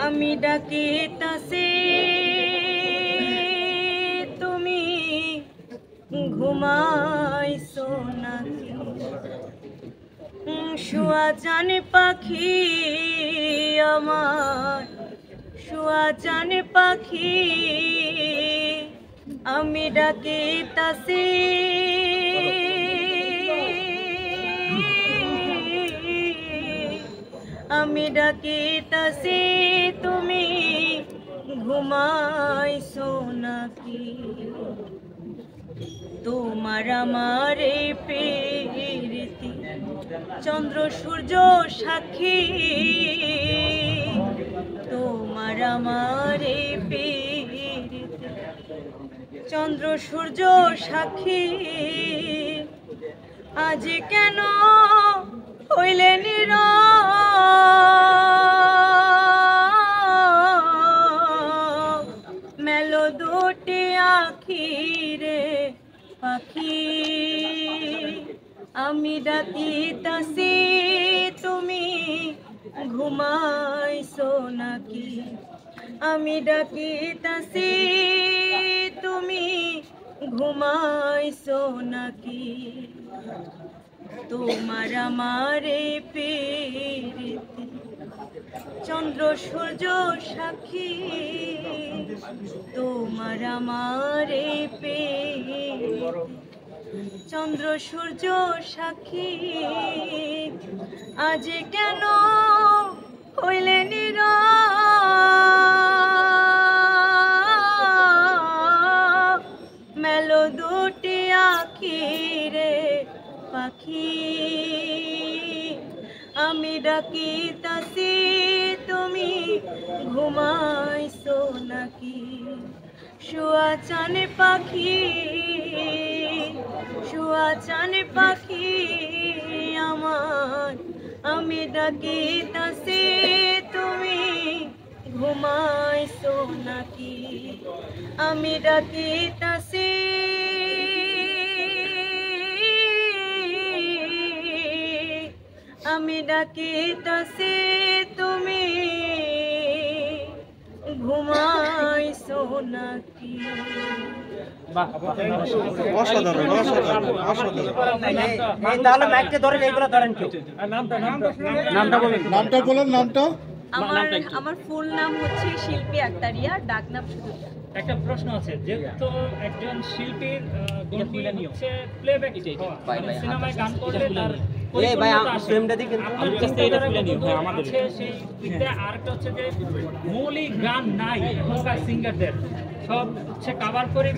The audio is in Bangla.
আমি ডাকিতাছি তুমি ঘুমাইছো নাকি? শুয়া জানে পাখি আমার, শুয়া জানে পাখি, আমি ডাকিতাছি আমি ডাকিতাছি তুমি ঘুমাইছো নাকি? তোমার আমার এই প্রীতি চন্দ্র সূর্য সাক্ষী, তোমার আমার এই প্রীতি চন্দ্র সূর্য সাক্ষী, আজ কেন হইলে নীরব? মেলো দুটি আখি রে পাখি, আমি ডাকিতাছি তুমি ঘুমাইছো নাকি? আমি ডাকিতাছি তুমি ঘুমাইছো নাকি? তোমার আমার এই প্রীতি চন্দ্র সূর্য সাক্ষী, তোমার আমার এই প্রীতি চন্দ্র সূর্য সাক্ষী, আজ কেন হইলে নীরব? মেলো দুটি আখি রে পাখি, আমি ডাকিতাছি তুমি ঘুমাইছো নাকি? শুয়া চানে পাখি, শুয়া চানে পাখি আমার, আমি ডাকিতাছি তুমি ঘুমাইছো নাকি? আমি ডাকিতাছি আমি ডাকিতাছি তুমি ঘুমাইছো নাকি? অসাধারণ অসাধারণ অসাধারণ। তাহলে মাইকটা ধরেন, এইগুলো ধরেন কেউ। নামটা বলেন, নামটা বলেন, নামটা। আমার ফুল নাম হচ্ছে শিল্পী আক্তারিয়া, ডাক নাম শুধু। একটা প্রশ্ন আছে, যেহেতু একজন শিল্পীর গল্পই হচ্ছে প্লেব্যাক, সিনেমায় গান করলে তার আরেকটা হচ্ছে যে মৌলিক গান নাই এখনকার সিঙ্গারদের, সব হচ্ছে কাভার করে